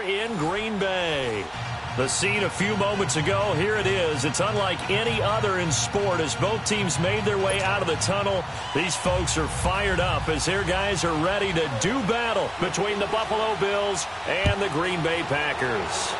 here in Green Bay. The scene a few moments ago, here it is. It's unlike any other in sport as both teams made their way out of the tunnel. These folks are fired up as their guys are ready to do battle between the Buffalo Bills and the Green Bay Packers.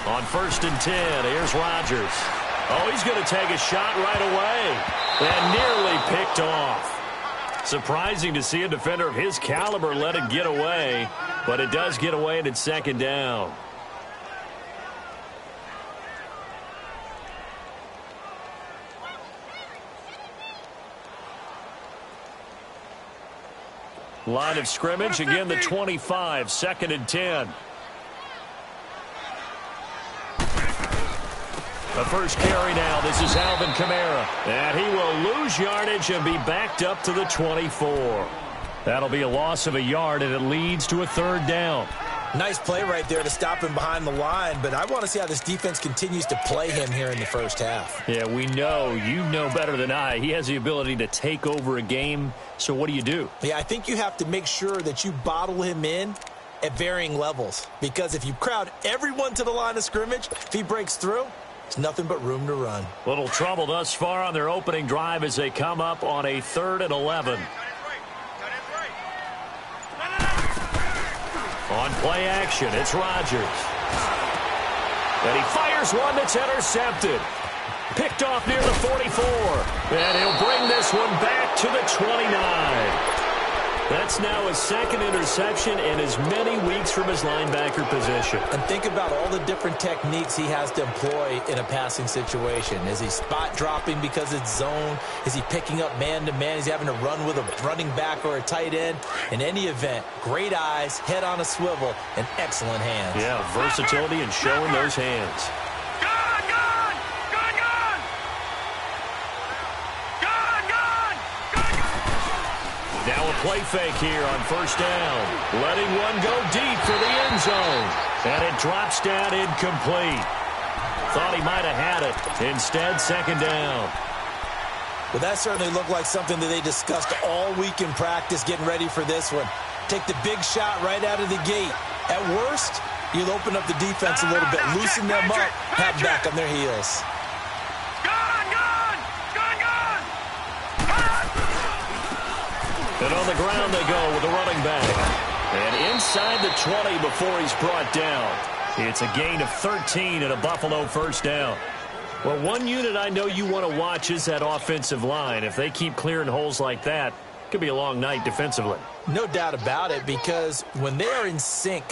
On 1st and 10, here's Rodgers. Oh, he's going to take a shot right away. And nearly picked off. Surprising to see a defender of his caliber let it get away, but it does get away and it's 2nd down. Line of scrimmage, again the 25, 2nd and 10. The first carry now, this is Alvin Kamara. And he will lose yardage and be backed up to the 24. That'll be a loss of a yard, and it leads to a 3rd down. Nice play right there to stop him behind the line, but I want to see how this defense continues to play him here in the first half. Yeah, we know. You know better than I. He has the ability to take over a game, so what do? Yeah, I think you have to make sure that you bottle him in at varying levels, because if you crowd everyone to the line of scrimmage, if he breaks through, it's nothing but room to run. Little trouble thus far on their opening drive as they come up on a 3rd and 11. On play action, it's Rodgers. And he fires one that's intercepted. Picked off near the 44. And he'll bring this one back to the 29. That's now his 2nd interception in as many weeks from his linebacker position. And think about all the different techniques he has to employ in a passing situation. Is he spot dropping because it's zone? Is he picking up man-to-man? Is he having to run with a running back or a tight end? In any event, great eyes, head on a swivel, and excellent hands. Yeah, versatility and showing those hands. Now a play fake here on 1st down. Letting one go deep for the end zone. And it drops down incomplete. Thought he might have had it. Instead, 2nd down. Well, that certainly looked like something that they discussed all week in practice getting ready for this one. Take the big shot right out of the gate. At worst, you'll open up the defense a little bit, loosen them up, have back on their heels. And on the ground they go with the running back. And inside the 20 before he's brought down. It's a gain of 13 and a Buffalo 1st down. Well, one unit I know you want to watch is that offensive line. If they keep clearing holes like that, it could be a long night defensively. No doubt about it, because when they are in sync,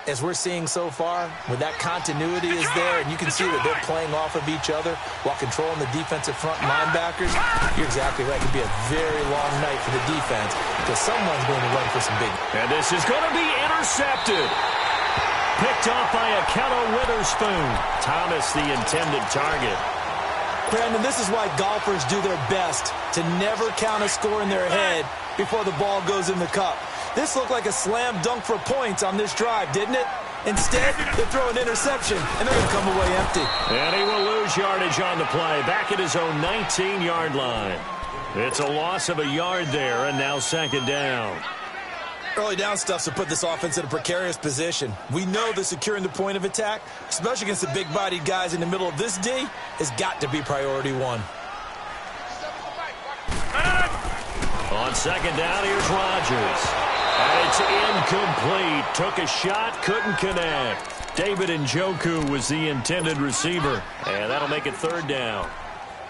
as we're seeing so far, when that continuity is there and you can see that they're playing off of each other while controlling the defensive front linebackers, you're exactly right. It could be a very long night for the defense because someone's going to run for some big. And this is going to be intercepted. Picked off by Akello Witherspoon. Thomas the intended target. Brandon, this is why golfers do their best to never count a score in their head before the ball goes in the cup. This looked like a slam dunk for points on this drive, didn't it? Instead, they throw an interception, and they're going to come away empty. And he will lose yardage on the play, back at his own 19-yard line. It's a loss of a yard there, and now 2nd down. Early down stuff's to put this offense in a precarious position. We know that securing the point of attack, especially against the big-bodied guys in the middle of this D, has got to be priority one. On 2nd down, here's Rodgers. And it's incomplete. Took a shot, couldn't connect. David Njoku was the intended receiver. And that'll make it 3rd down.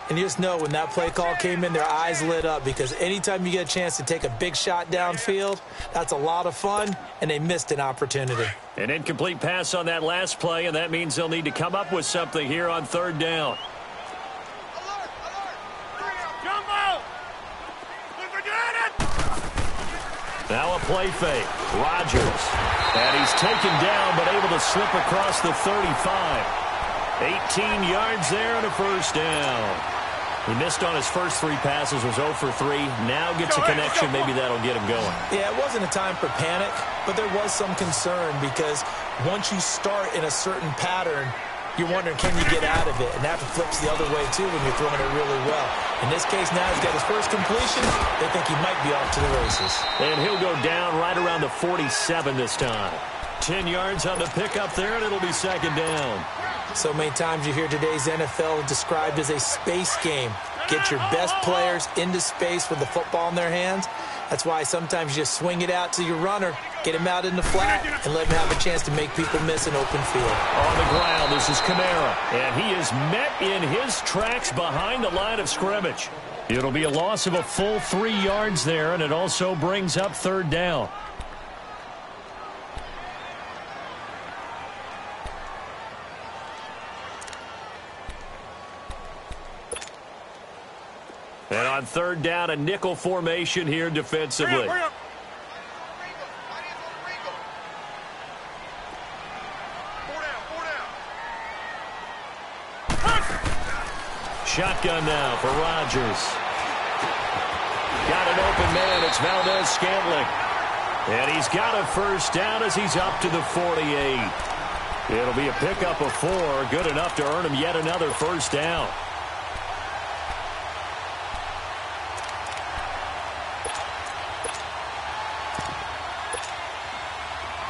And you just know when that play call came in, their eyes lit up because anytime you get a chance to take a big shot downfield, that's a lot of fun, and they missed an opportunity. An incomplete pass on that last play, and that means they'll need to come up with something here on 3rd down. Now a play fake. Rodgers. And he's taken down, but able to slip across the 35. 18 yards there and a first down. He missed on his first 3 passes, was 0 for 3. Now gets a connection. Maybe that'll get him going. Yeah, it wasn't a time for panic, but there was some concern because once you start in a certain pattern, you're wondering, can you get out of it? And that flips the other way, too, when you're throwing it really well. In this case, now he's got his first completion. They think he might be off to the races. And he'll go down right around the 47 this time. 10 yards on the pickup there, and it'll be second down. So many times you hear today's NFL described as a space game. Get your best players into space with the football in their hands. That's why sometimes you just swing it out to your runner, get him out in the flat, and let him have a chance to make people miss an open field. On the ground, this is Kamara, and he is met in his tracks behind the line of scrimmage. It'll be a loss of a full 3 yards there, and it also brings up third down. And on third down, a nickel formation here defensively. Shotgun now for Rodgers. Got an open man. It's Valdez-Scantling. And he's got a first down as he's up to the 48. It'll be a pickup of 4. Good enough to earn him yet another first down.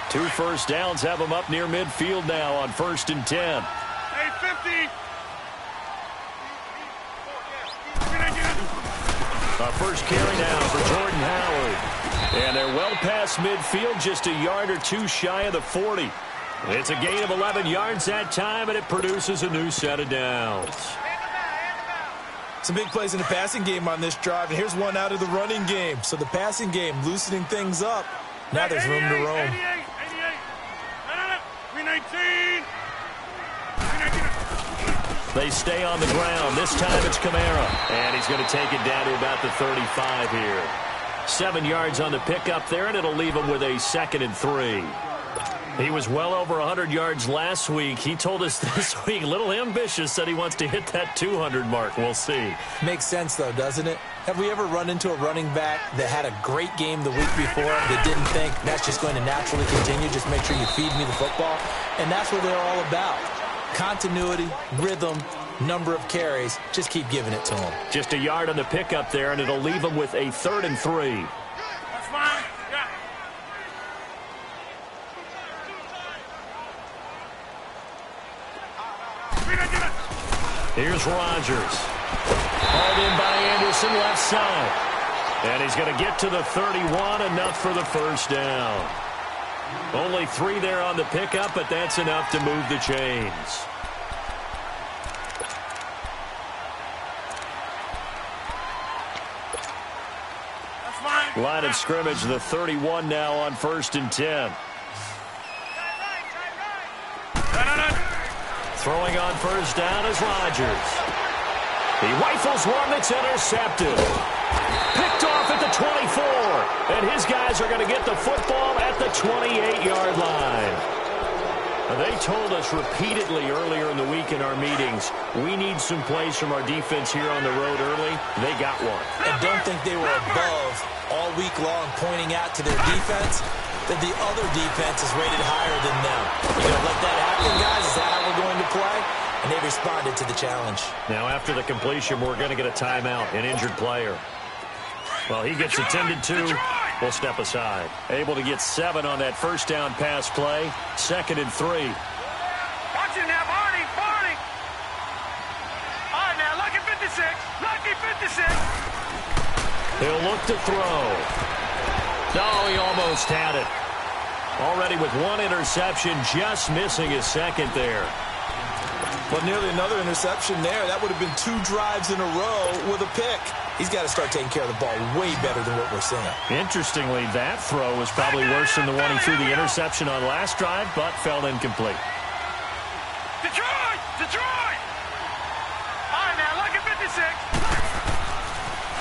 Two first downs have him up near midfield now on 1st and 10. Hey, 50. A first carry now for Jordan Howard. And they're well past midfield, just a yard or 2 shy of the 40. It's a gain of 11 yards that time, and it produces a new set of downs. Some big plays in the passing game on this drive, and here's one out of the running game. So the passing game loosening things up. Now there's room to roam. 88. 319. They stay on the ground. This time it's Kamara. And he's going to take it down to about the 35 here. 7 yards on the pickup there, and it'll leave him with a 2nd and 3. He was well over 100 yards last week. He told us this week, a little ambitious, said he wants to hit that 200 mark. We'll see. Makes sense, though, doesn't it? Have we ever run into a running back that had a great game the week before that didn't think that's just going to naturally continue? Just make sure you feed me the football. And that's what they're all about. Continuity, rhythm, number of carries. Just keep giving it to him. Just a yard on the pickup there, and it'll leave him with a 3rd and 3. That's fine. Yeah. Here's Rodgers. Hauled in by Anderson, left side. And he's going to get to the 31, enough for the first down. Only 3 there on the pickup, but that's enough to move the chains. That's fine. Line of scrimmage, the 31 now on 1st and 10. Throwing on first down is Rodgers. He rifles one that's intercepted. Picked off at the 24. And his guys are going to get the football at the 28-yard line. They told us repeatedly earlier in the week in our meetings, we need some plays from our defense here on the road early. They got one. And don't think they were above all week long pointing out to their defense that the other defense is rated higher than them. You gonna let that happen, guys? Is that how we're going to play? And they responded to the challenge. Now, after the completion, we're going to get a timeout, an injured player. Well, he gets attended to. We'll step aside. Able to get 7 on that first down pass play. 2nd and 3. Watch it now, Barney. All right, now, lucky 56. Lucky 56. He'll look to throw. No, he almost had it. Already with 1 interception, just missing his 2nd there. But nearly another interception there. That would have been 2 drives in a row with a pick. He's got to start taking care of the ball way better than what we're seeing. Interestingly, that throw was probably worse than the one he threw the interception on last drive, but fell incomplete. Detroit! All right, now, lucky 56.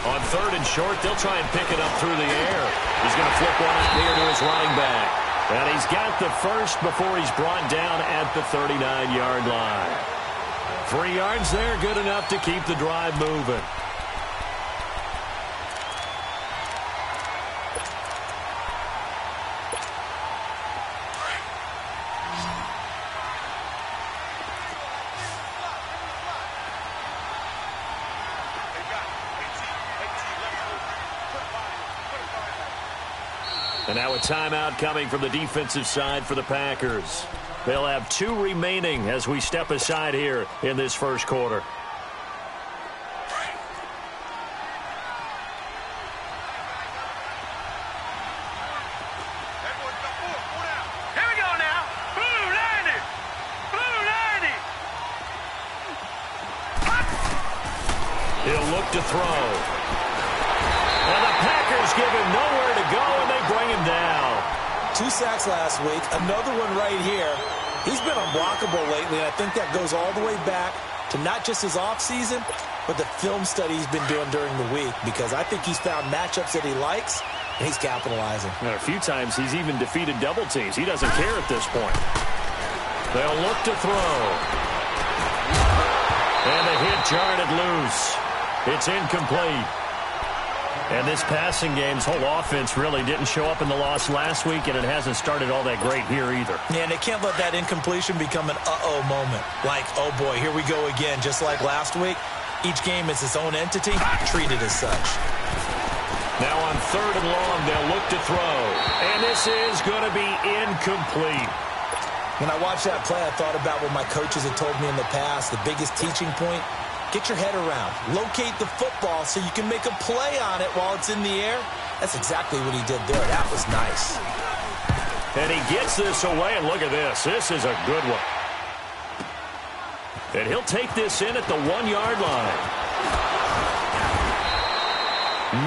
On 3rd and short, they'll try and pick it up through the air. He's going to flip one out here to his running back. And he's got the first before he's brought down at the 39-yard line. 3 yards there, good enough to keep the drive moving. And now a timeout coming from the defensive side for the Packers. They'll have 2 remaining as we step aside here in this first quarter. Here we go now. Blue 90. Blue 90. He'll look to throw. And the Packers give him nowhere to go, and they bring him down. 2 sacks last week, another one right here. He's been unblockable lately, and I think that goes all the way back to not just his offseason, but the film study he's been doing during the week, because I think he's found matchups that he likes, and he's capitalizing. And a few times he's even defeated double teams. He doesn't care at this point. They'll look to throw. And the hit jarred it loose. It's incomplete. And this passing game's whole offense really didn't show up in the loss last week, and it hasn't started all that great here either. Yeah, and they can't let that incompletion become an uh-oh moment. Like, oh boy, here we go again. Just like last week, each game is its own entity, treated as such. Now on 3rd and long, they'll look to throw. And this is going to be incomplete. When I watched that play, I thought about what my coaches had told me in the past. The biggest teaching point: get your head around. Locate the football so you can make a play on it while it's in the air. That's exactly what he did there. That was nice. And he gets this away, and look at this. This is a good one. And he'll take this in at the 1-yard line.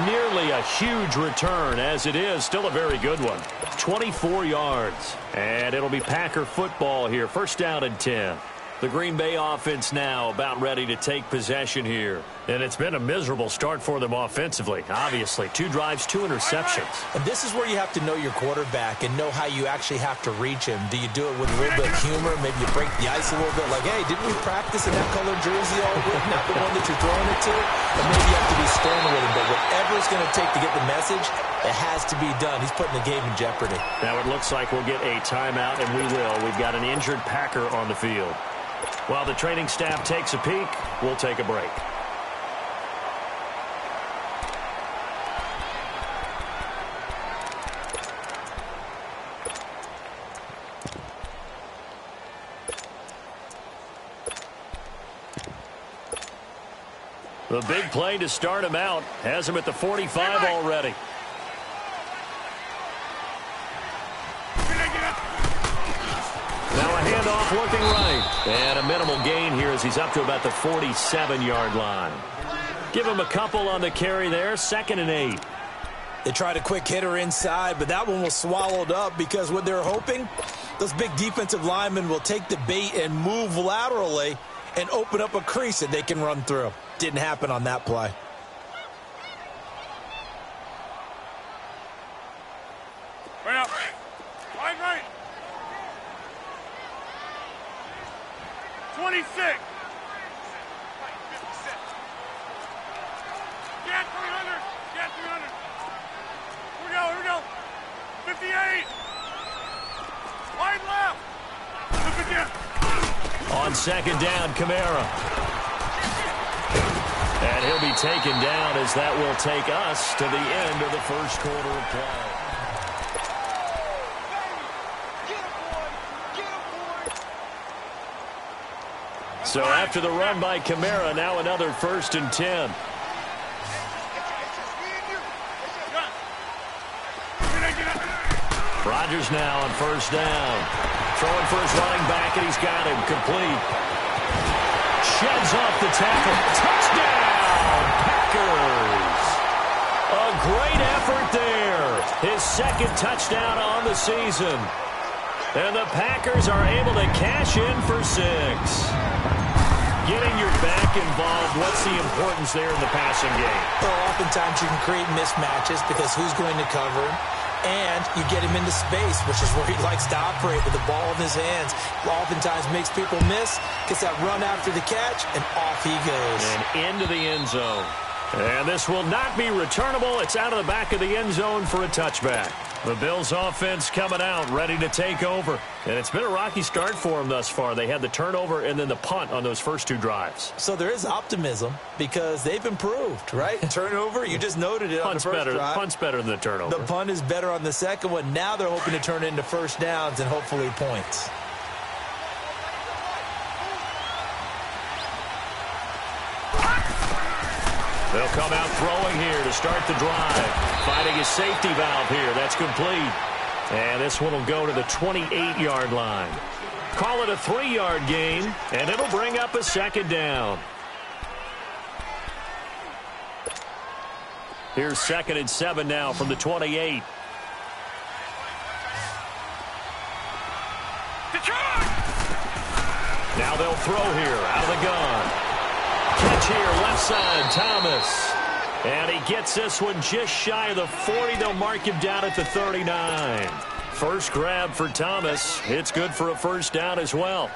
Nearly a huge return, as it is. Still a very good one. 24 yards. And it'll be Packer football here. 1st down and 10. The Green Bay offense now about ready to take possession here. And it's been a miserable start for them offensively. Obviously, 2 drives, 2 interceptions. And this is where you have to know your quarterback and know how you actually have to reach him. Do you do it with a little bit of humor? Maybe you break the ice a little bit. Like, hey, didn't we practice in that colored jersey all week? Not the one that you're throwing it to? And maybe you have to be stern with him. But whatever it's going to take to get the message, it has to be done. He's putting the game in jeopardy. Now it looks like we'll get a timeout, and we will. We've got an injured Packer on the field. While the training staff takes a peek, we'll take a break. The big play to start him out has him at the 45 already. Now a handoff looking right. And a minimal gain here as he's up to about the 47-yard line. Give him a couple on the carry there. 2nd and 8. They tried a quick hitter inside, but that one was swallowed up because what they're hoping, those big defensive linemen will take the bait and move laterally and open up a crease that they can run through. Didn't happen on that play. Right up. Right. 26. Get 300. Get 300. Here we go. 58. Wide left. Look again. On 2nd down, Kamara. And he'll be taken down as that will take us to the end of the first quarter of play. So after the run by Kamara, now another 1st and 10. Rodgers now on 1st down. Throwing for his running back, and he's got him complete. Sheds off the tackle. Touchdown, Packers. A great effort there. His 2nd touchdown on the season. And the Packers are able to cash in for 6. Getting your back involved, what's the importance there in the passing game? Well, oftentimes you can create mismatches because who's going to cover him? And you get him into space, which is where he likes to operate with the ball in his hands. Oftentimes makes people miss, gets that run after the catch, and off he goes. And into the end zone. And this will not be returnable. It's out of the back of the end zone for a touchback. The Bills offense coming out, ready to take over. And it's been a rocky start for them thus far. They had the turnover and then the punt on those first two drives. So there is optimism because they've improved, right? Turnover, you just noted it on the first drive. Punt's better than the turnover. The punt is better on the second one. Now they're hoping to turn it into first downs and hopefully points. They'll come out throwing here to start the drive. Finding a safety valve here. That's complete. And this one will go to the 28-yard line. Call it a 3-yard gain, and it'll bring up a second down. Here's 2nd and 7 now from the 28. Now they'll throw here out of the gun. Catch here, left side, Thomas. And he gets this one just shy of the 40. They'll mark him down at the 39. First grab for Thomas. It's good for a first down as well.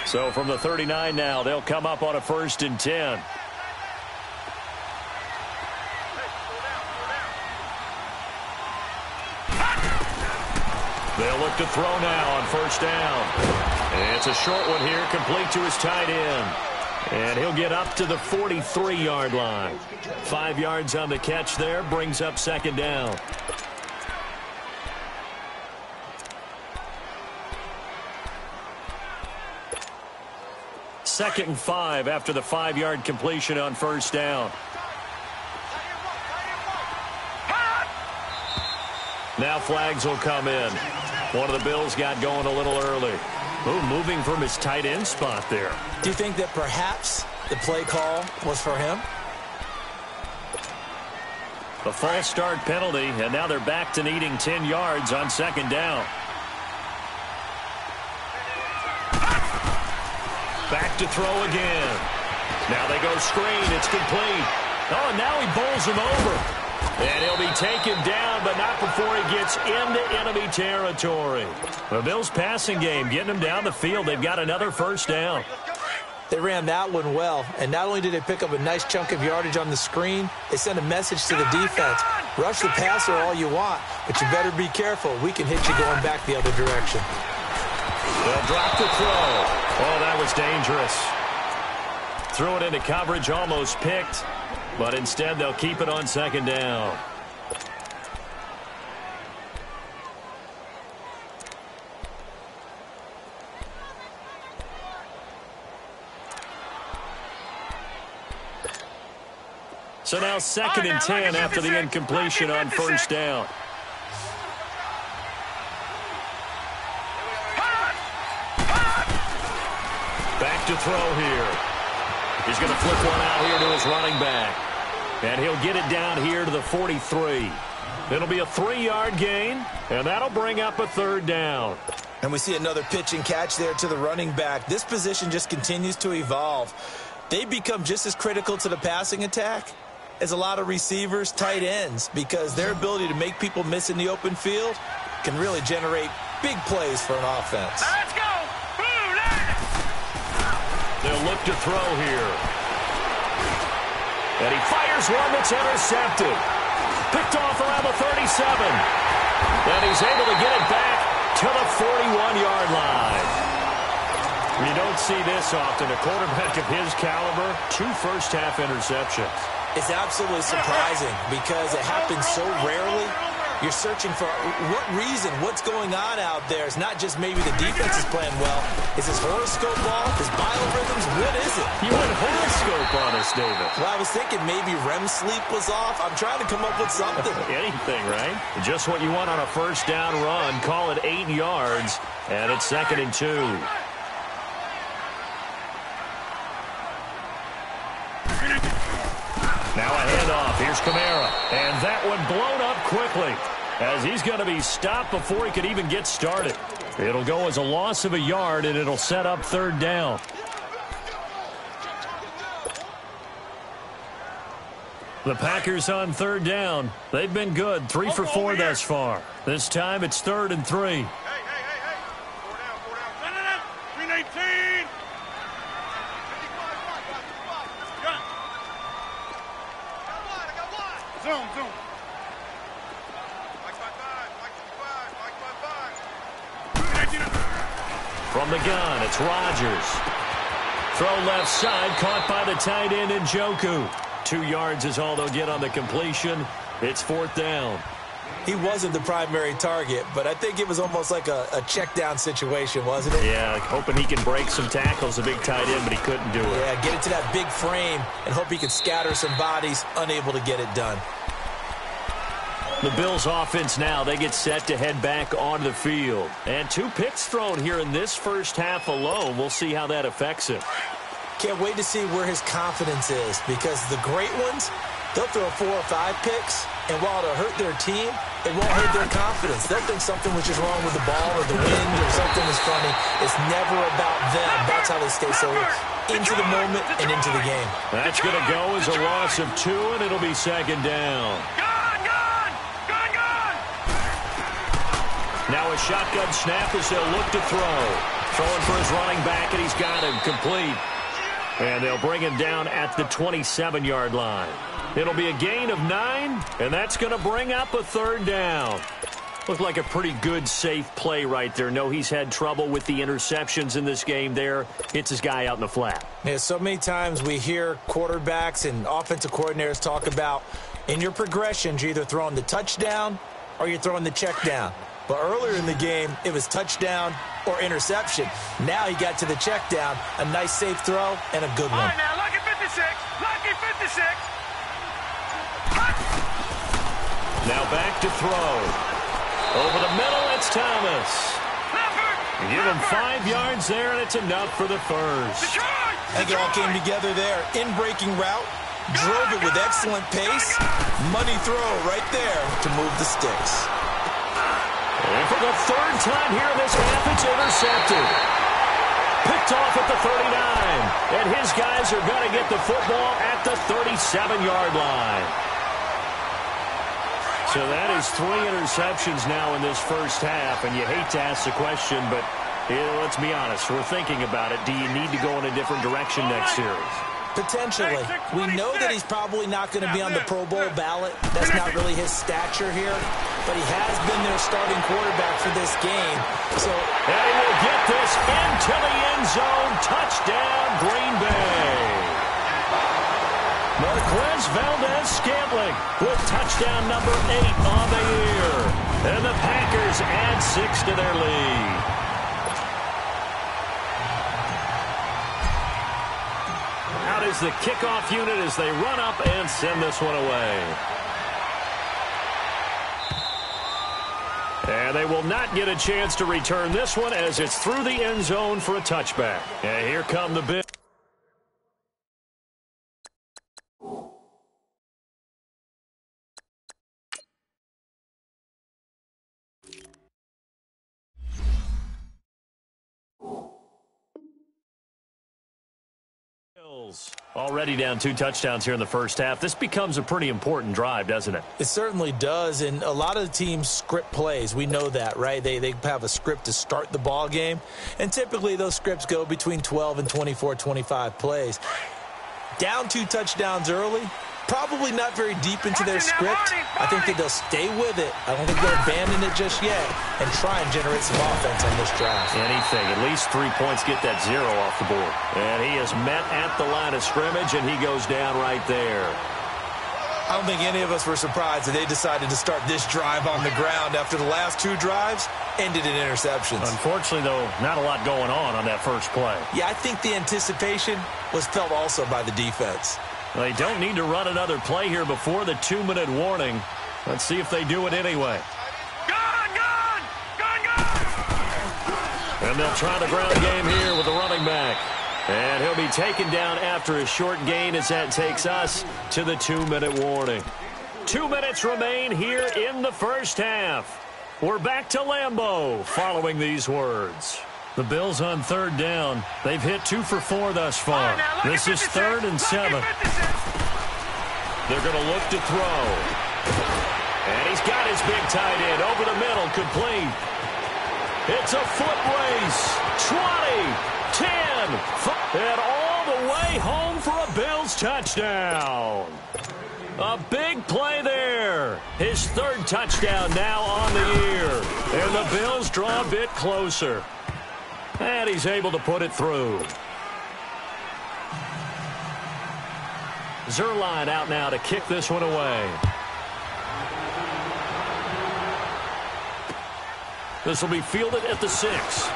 So from the 39 now, they'll come up on a 1st and 10. They'll look to throw now on 1st down. And it's a short one here, complete to his tight end. And he'll get up to the 43-yard line. 5 yards on the catch there, brings up 2nd down. Second and 5 after the 5-yard completion on 1st down. Now flags will come in. One of the Bills got going a little early. Ooh, moving from his tight end spot there. Do you think that perhaps the play call was for him? A false start penalty, and now they're back to needing 10 yards on 2nd down. Back to throw again. Now they go screen. It's complete. Oh, and now he bowls him over. And he'll be taken down, but not before he gets into enemy territory. The Bills' passing game getting them down the field. They've got another 1st down. They ran that one well, and not only did they pick up a nice chunk of yardage on the screen, they sent a message to the defense. Rush the passer all you want, but you better be careful. We can hit you going back the other direction. They'll drop the throw. Oh, that was dangerous. Threw it into coverage, almost picked. But instead, they'll keep it on 2nd down. So now 2nd and 10 after the incompletion on 1st down. Back to throw here. He's going to flip one out here to his running back. And he'll get it down here to the 43. It'll be a 3-yard gain, and that'll bring up a 3rd down. And we see another pitch and catch there to the running back. This position just continues to evolve. They become just as critical to the passing attack as a lot of receivers, tight ends, because their ability to make people miss in the open field can really generate big plays for an offense. Let's go! They'll look to throw here. And he fires one that's intercepted. Picked off around the 37. And he's able to get it back to the 41-yard line. You don't see this often. A quarterback of his caliber, 2 first-half interceptions. It's absolutely surprising because it happens so rarely. You're searching for what reason, what's going on out there. It's not just maybe the defense is playing well. Is his horoscope off? His biorhythms? What is it? You went horoscope on us, David. Well, I was thinking maybe REM sleep was off. I'm trying to come up with something. Anything, right? Just what you want on a 1st down run. Call it 8 yards, and it's 2nd and 2. Now a handoff. Here's Kamara. And that one blown up quickly as he's going to be stopped before he could even get started. It'll go as a loss of a yard, and it'll set up third down. The Packers on third down. They've been good, 3 for 4 thus far. This time it's 3rd and 3. Hey. 4 down. 318. Zoom. From the gun, it's Rodgers. Throw left side, caught by the tight end Njoku. 2 yards is all they'll get on the completion. It's 4th down. He wasn't the primary target, but I think it was almost like a check down situation, wasn't it? Yeah, hoping he can break some tackles, a big tight end, but he couldn't do it. Yeah, get into that big frame and hope he could scatter some bodies, unable to get it done. The Bills offense now, they get set to head back onto the field. And 2 picks thrown here in this first half alone. We'll see how that affects him. Can't wait to see where his confidence is, because the great ones, they'll throw 4 or 5 picks, and while it'll hurt their team, it won't hurt their confidence. They'll think something was just wrong with the ball or the wind or something was funny. It's never about them. That's how they stay so into the moment and into the game. That's going to go as a loss of 2, and it'll be 2nd down. Now a shotgun snap as they'll look to throw. Throwing for his running back, and he's got him complete. And they'll bring him down at the 27-yard line. It'll be a gain of 9, and that's going to bring up a 3rd down. Looked like a pretty good, safe play right there. No, he's had trouble with the interceptions in this game there. Hits his guy out in the flat. Yeah, so many times we hear quarterbacks and offensive coordinators talk about in your progressions, you're either throwing the touchdown or you're throwing the check down. But earlier in the game, it was touchdown or interception. Now he got to the check down, a nice safe throw, and a good one. All right, now, lucky 56. Now back to throw. Over the middle, it's Thomas. Give him 5 yards there, and it's enough for the first. I think it all came together there. In-breaking route, drove it with excellent pace. Money throw right there to move the sticks. And for the 3rd time here in this half, it's intercepted. Picked off at the 39. And his guys are going to get the football at the 37-yard line. So that is 3 interceptions now in this first half. And you hate to ask the question, but let's be honest. We're thinking about it. Do you need to go in a different direction next series? Potentially. We know that he's probably not going to be on the Pro Bowl ballot. That's not really his stature here. But he has been their starting quarterback for this game. So, and he will get this into the end zone. Touchdown, Green Bay. Marquez Valdez-Scantling with touchdown number 8 on the year. And the Packers add 6 to their lead. Out is the kickoff unit as they run up and send this one away. And they will not get a chance to return this one as it's through the end zone for a touchback. And here come the Bills. Already down 2 touchdowns here in the first half. This becomes a pretty important drive, doesn't it? It certainly does, and a lot of the teams script plays. We know that, right? They have a script to start the ball game, and typically those scripts go between 12 and 24, 25 plays. Down 2 touchdowns early, probably not very deep into their script. I think that they'll stay with it. I don't think they'll abandon it just yet and try and generate some offense on this drive. Anything. At least 3 points, get that 0 off the board. And he is met at the line of scrimmage, and he goes down right there. I don't think any of us were surprised that they decided to start this drive on the ground after the last 2 drives ended in interceptions. Unfortunately, though, not a lot going on that first play. Yeah, I think the anticipation was felt also by the defense. They don't need to run another play here before the 2-minute warning. Let's see if they do it anyway. Gone! And they'll try the ground game here with the running back. And he'll be taken down after a short gain as that takes us to the 2-minute warning. 2 minutes remain here in the first half. We're back to Lambeau following these words. The Bills on third down. They've hit 2 for 4 thus far. This is 3rd and 7. They're going to look to throw. And he's got his big tight end over the middle, complete. It's a foot race. 20, 10, 5, and all the way home for a Bills touchdown. A big play there. His 3rd touchdown now on the year. And the Bills draw a bit closer. And he's able to put it through. Zerline out now to kick this one away. This will be fielded at the 6.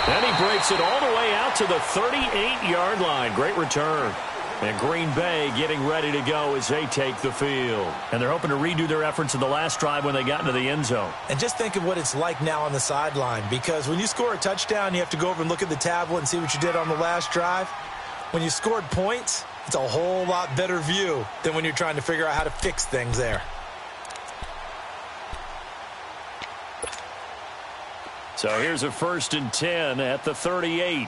And he breaks it all the way out to the 38-yard line. Great return. And Green Bay getting ready to go as they take the field. And they're hoping to redo their efforts in the last drive when they got into the end zone. And just think of what it's like now on the sideline, because when you score a touchdown, you have to go over and look at the tablet and see what you did on the last drive. When you scored points, it's a whole lot better view than when you're trying to figure out how to fix things there. So here's a 1st and 10 at the 38.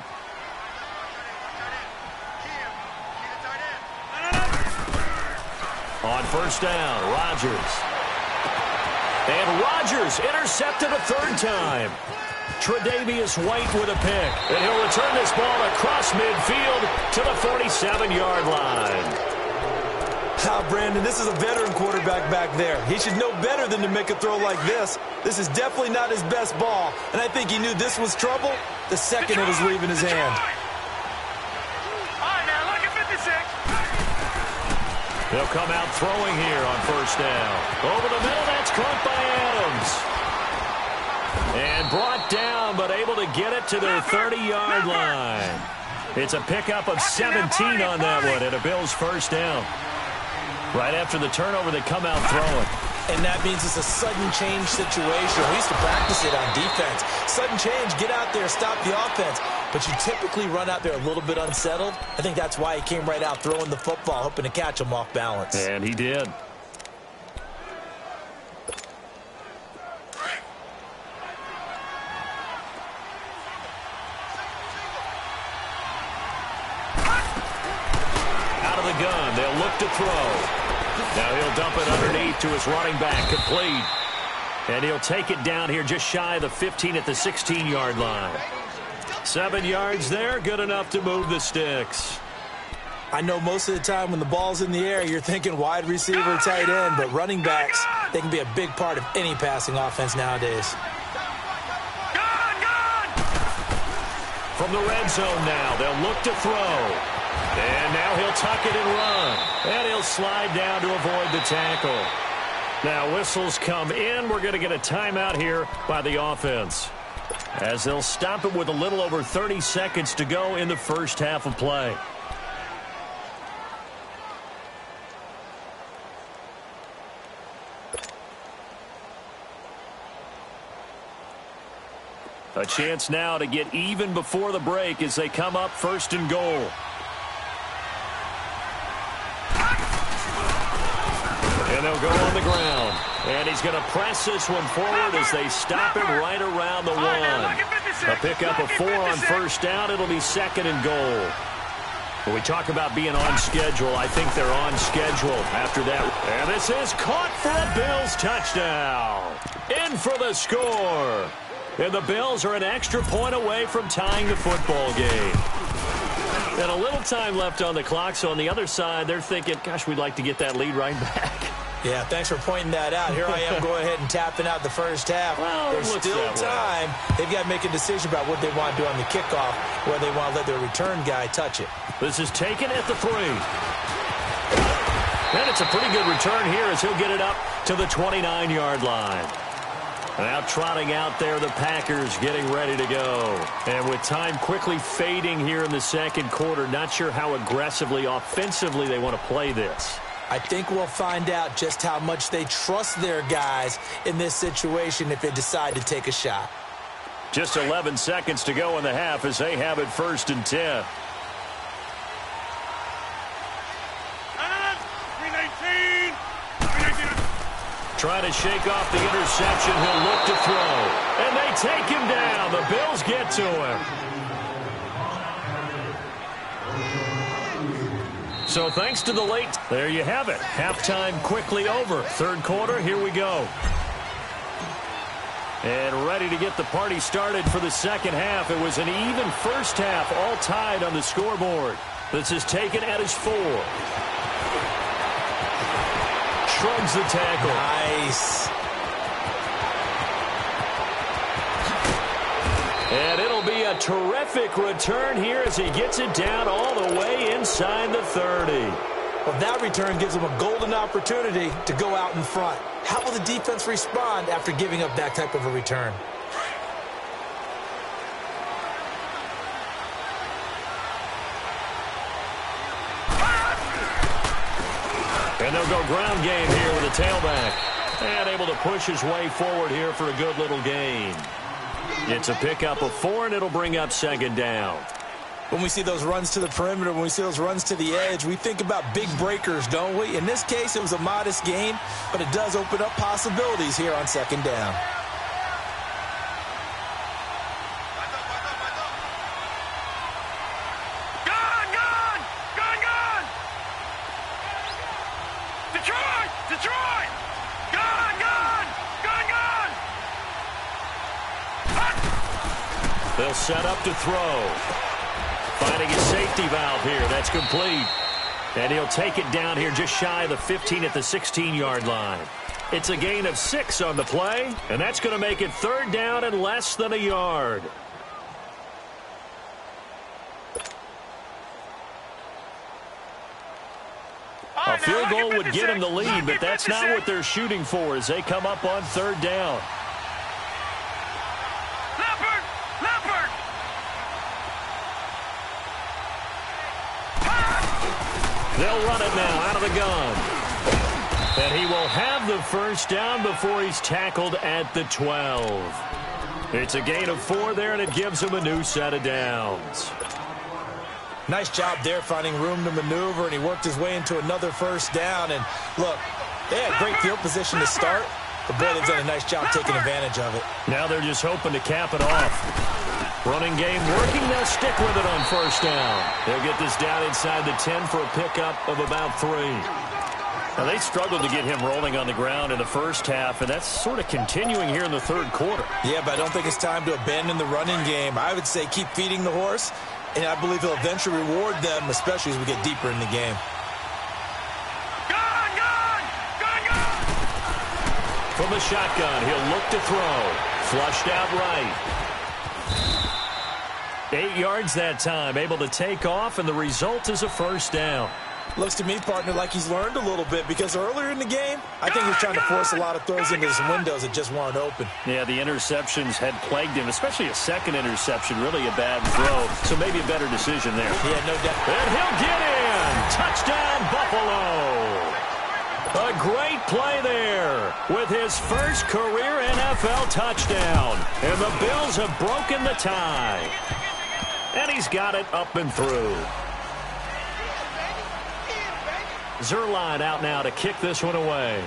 On 1st down, Rodgers. And Rodgers intercepted a 3rd time. Tre'Davious White with a pick. And he'll return this ball across midfield to the 47-yard line. Now, Brandon, this is a veteran quarterback back there. He should know better than to make a throw like this. This is definitely not his best ball. And I think he knew this was trouble the second it was leaving his hand. All right, now look at 56. They'll come out throwing here on 1st down. Over the middle, that's caught by Adams. And brought down, but able to get it to their 30-yard line. It's a pickup of 17 on that one, and a Bills 1st down. Right after the turnover, they come out throwing. And that means it's a sudden change situation. We used to practice it on defense. Sudden change, get out there, stop the offense. But you typically run out there a little bit unsettled. I think that's why he came right out throwing the football, hoping to catch him off balance. And he did. Out of the gun, they'll look to throw. Now he'll dump it underneath to his running back, complete. And he'll take it down here just shy of the 15 at the 16-yard line. 7 yards there, good enough to move the sticks. I know most of the time when the ball's in the air, you're thinking wide receiver, tight end, but running backs, they can be a big part of any passing offense nowadays. From the red zone now, they'll look to throw. And now he'll tuck it and run. And he'll slide down to avoid the tackle. Now whistles come in. We're going to get a timeout here by the offense, as they'll stop it with a little over 30 seconds to go in the first half of play. A chance now to get even before the break as they come up 1st and goal. And they'll go on the ground. And he's going to press this one forward as they stop him right around the 1. A pickup of 4 on 1st down. It'll be 2nd and goal. When we talk about being on schedule, I think they're on schedule after that. And this is caught for a Bills touchdown. In for the score. And the Bills are an extra point away from tying the football game. And a little time left on the clock, so on the other side, they're thinking, gosh, we'd like to get that lead right back. Yeah, thanks for pointing that out. Here I am going ahead and tapping out the first half. Well, there's still time. They've got to make a decision about what they want to do on the kickoff, whether they want to let their return guy touch it. This is taken at the 3. And it's a pretty good return here as he'll get it up to the 29-yard line. Now trotting out there, the Packers getting ready to go. And with time quickly fading here in the second quarter, not sure how aggressively, offensively they want to play this. I think we'll find out just how much they trust their guys in this situation if they decide to take a shot. Just 11 seconds to go in the half as they have it 1st and 10. try to shake off the interception. He'll look to throw. And they take him down. The Bills get to him. So thanks to the late, there you have it. Halftime quickly over. Third quarter, here we go. And ready to get the party started for the second half. It was an even first half, all tied on the scoreboard. This is taken at his 4. Shrugs the tackle. Nice. And it'll be a terrific return here as he gets it down all the way inside the 30. Well, that return gives him a golden opportunity to go out in front. How will the defense respond after giving up that type of a return? And they'll go ground game here with a tailback. And able to push his way forward here for a good little gain. It's a pickup of 4, and it'll bring up second down. When we see those runs to the perimeter, when we see those runs to the edge, we think about big breakers, don't we? In this case, it was a modest gain, but it does open up possibilities here on second down. Gone, gone! Gone, gone! Detroit! Detroit! Gone, gone! Gone, gone! They'll set up to throw. Finding his safety valve here. That's complete. And he'll take it down here just shy of the 15 at the 16-yard line. It's a gain of 6 on the play, and that's going to make it third down and less than a yard. A field goal would get him the lead, but that's not what they're shooting for as they come up on third down. They'll run it now out of the gun. And he will have the first down before he's tackled at the 12. It's a gain of 4 there, and it gives him a new set of downs. Nice job there finding room to maneuver, and he worked his way into another first down. And look, they had great field position to start, but boy, they've done a nice job taking advantage of it. Now they're just hoping to cap it off. Running game working. They'll stick with it on first down. They'll get this down inside the 10 for a pickup of about 3. Now, they struggled to get him rolling on the ground in the first half, and that's sort of continuing here in the third quarter. Yeah, but I don't think it's time to abandon the running game. I would say keep feeding the horse, and I believe he'll eventually reward them, especially as we get deeper in the game. Gone, gone! Gone, gone! From the shotgun, he'll look to throw. Flushed out right. 8 yards that time, able to take off, and the result is a first down. Looks to me, partner, like he's learned a little bit, because earlier in the game, I think he was trying to force a lot of throws into some windows that just weren't open. Yeah, the interceptions had plagued him, especially a second interception, really a bad throw, so maybe a better decision there. Yeah, no doubt. And he'll get in! Touchdown, Buffalo! A great play there with his first career NFL touchdown. And the Bills have broken the tie. And he's got it up and through. Zerline out now to kick this one away.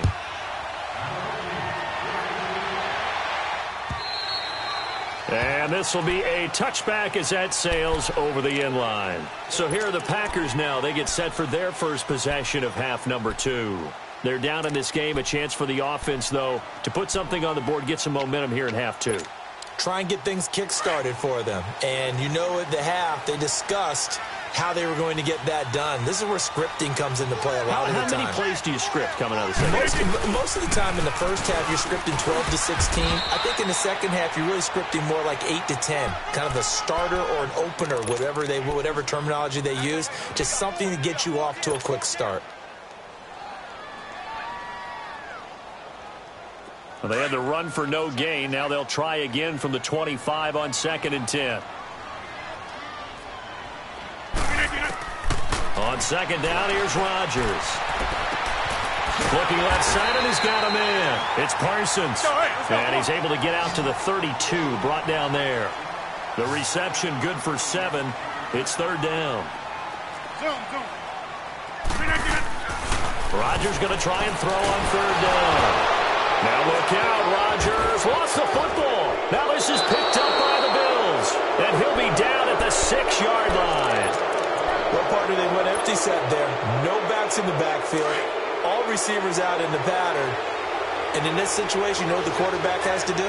And this will be a touchback as that sails over the end line. So here are the Packers now. They get set for their first possession of half number 2. They're down in this game. A chance for the offense, though, to put something on the board, get some momentum here in half 2. Try and get things kick-started for them. And you know at the half, they discussed how they were going to get that done. This is where scripting comes into play a lot of the time. How many plays do you script coming out of the second half? Most of the time in the first half, you're scripting 12 to 16. I think in the second half, you're really scripting more like 8 to 10. Kind of a starter or an opener, whatever terminology they use. Just something to get you off to a quick start. Well, they had to run for no gain. Now they'll try again from the 25 on 2nd and 10. On 2nd down, here's Rodgers. Looking left side, and he's got him in. It's Parsons. And he's able to get out to the 32, brought down there. The reception good for 7. It's 3rd down. Rodgers going to try and throw on 3rd down. Now look out, Rodgers lost the football. Now this is picked up by the Bills, and he'll be down at the 6-yard line. What part do they went empty set there? No backs in the backfield. All receivers out in the pattern. And in this situation, you know what the quarterback has to do?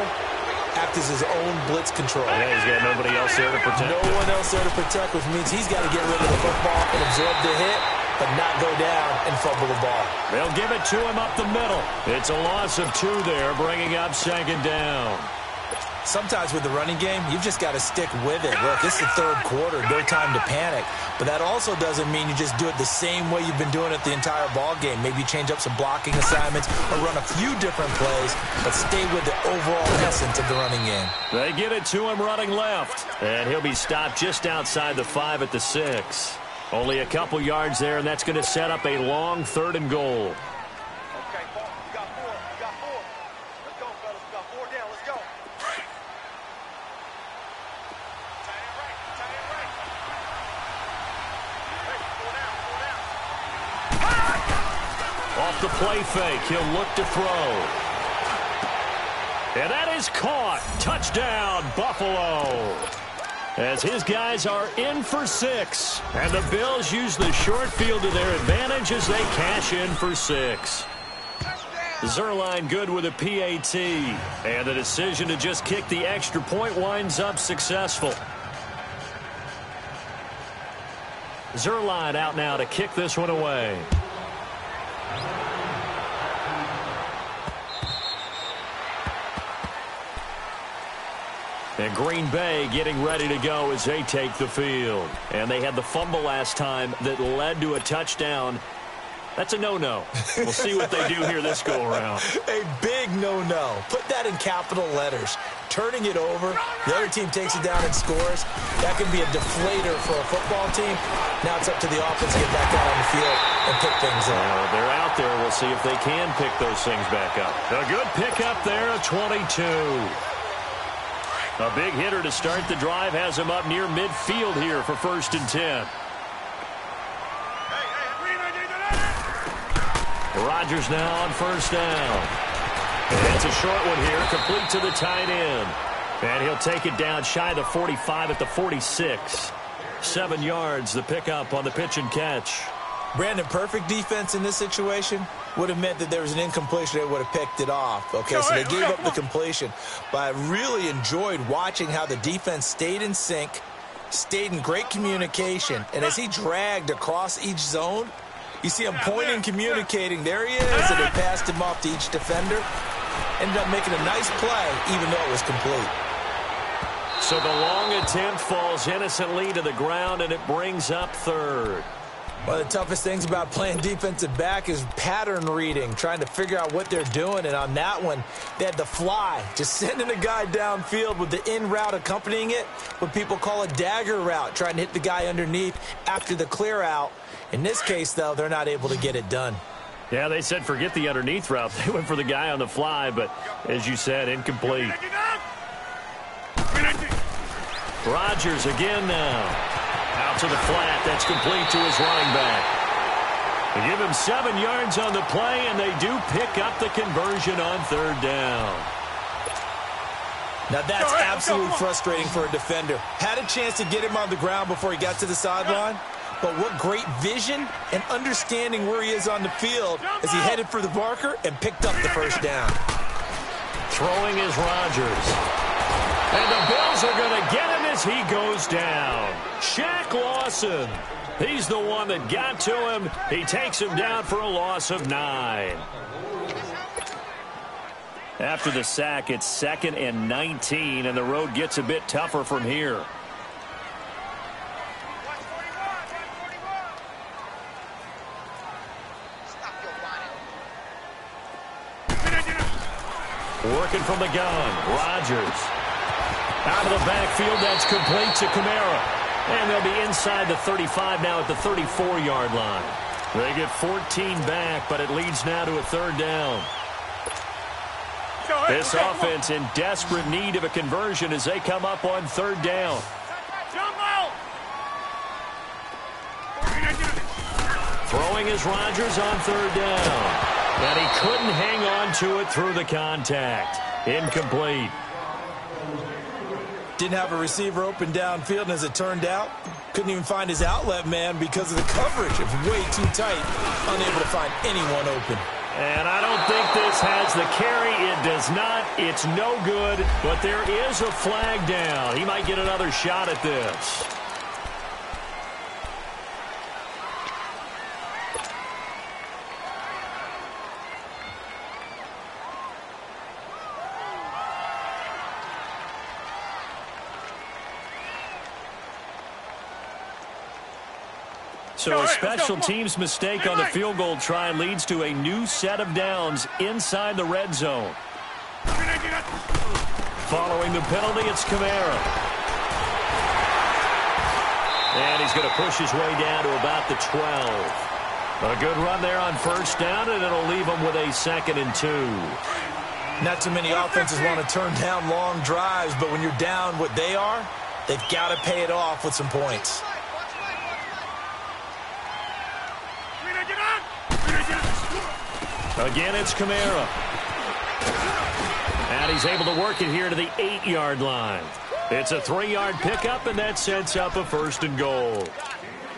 Act as his own blitz control. Yeah, he's got nobody else there to protect. No one else there to protect, which means he's got to get rid of the football and absorb the hit, but not go down and fumble the ball. They'll give it to him up the middle. It's a loss of 2 there, bringing up 2nd down. Sometimes with the running game, you've just got to stick with it. Look, it's the 3rd quarter, no time to panic. But that also doesn't mean you just do it the same way you've been doing it the entire ball game. Maybe change up some blocking assignments or run a few different plays, but stay with the overall essence of the running game. They give it to him running left, and he'll be stopped just outside the 5 at the 6. Only a couple yards there, and that's going to set up a long 3rd and goal. Okay, Paul, you got 4. You got 4. Let's go, fellas. We got 4 down. Let's go. Tight end right. Tight end right. Hey, 4 down. 4 down. Off the play fake, he'll look to throw. And that is caught. Touchdown, Buffalo. As his guys are in for 6. And the Bills use the short field to their advantage as they cash in for 6. Zerline good with a PAT. And the decision to just kick the extra point winds up successful. Zerline out now to kick this one away. And Green Bay getting ready to go as they take the field. And they had the fumble last time that led to a touchdown. That's a no-no. We'll see what they do here this go-around. A big no-no. Put that in capital letters. Turning it over, the other team takes it down and scores. That can be a deflator for a football team. Now it's up to the offense to get back out on the field and pick things up. They're out there. We'll see if they can pick those things back up. A good pickup there, a 22. A big hitter to start the drive has him up near midfield here for 1st and 10. Rodgers now on 1st down. And it's a short one here, complete to the tight end. And he'll take it down shy of the 45 at the 46. 7 yards, the pickup on the pitch and catch. Brandon, perfect defense in this situation would have meant that there was an incompletion. They would have picked it off. Okay, so they gave up the completion. But I really enjoyed watching how the defense stayed in sync, stayed in great communication. And as he dragged across each zone, you see him pointing, communicating. There he is, and they passed him off to each defender. Ended up making a nice play, even though it was complete. So the long attempt falls innocently to the ground, and it brings up 3rd. One of the toughest things about playing defensive back is pattern reading, trying to figure out what they're doing. And on that one, they had the fly, just sending a guy downfield with the in route accompanying it, what people call a dagger route, trying to hit the guy underneath after the clear out. In this case, though, they're not able to get it done. Yeah, they said forget the underneath route. They went for the guy on the fly, but as you said, incomplete. Rodgers again now. Out to the flat. That's complete to his running back. They give him 7 yards on the play, and they do pick up the conversion on 3rd down. Now that's absolutely frustrating for a defender. Had a chance to get him on the ground before he got to the sideline, but what great vision and understanding where he is on the field as he headed for the marker and picked up the 1st down. Throwing is Rodgers. And the Bills are going to get him as he goes down. Shaq Lawson. He's the one that got to him. He takes him down for a loss of 9. After the sack, it's 2nd and 19, and the road gets a bit tougher from here. Working from the gun, Rodgers. Out of the backfield, that's complete to Kamara. And they'll be inside the 35 now at the 34-yard line. They get 14 back, but it leads now to a 3rd down. This offense in desperate need of a conversion as they come up on 3rd down. Throwing is Rodgers on 3rd down. And he couldn't hang on to it through the contact. Incomplete. Didn't have a receiver open downfield, and as it turned out, couldn't even find his outlet man because of the coverage. It was way too tight, unable to find anyone open. And I don't think this has the carry. It does not. It's no good, but there is a flag down. He might get another shot at this. So a special teams mistake on the field goal try leads to a new set of downs inside the red zone. Following the penalty, it's Kamara. And he's going to push his way down to about the 12. A good run there on first down, and it'll leave him with a 2nd and 2. Not too many offenses want to turn down long drives, but when you're down what they are, they've got to pay it off with some points. Again, it's Kamara. And he's able to work it here to the 8-yard line. It's a 3-yard pickup, and that sets up a 1st and goal.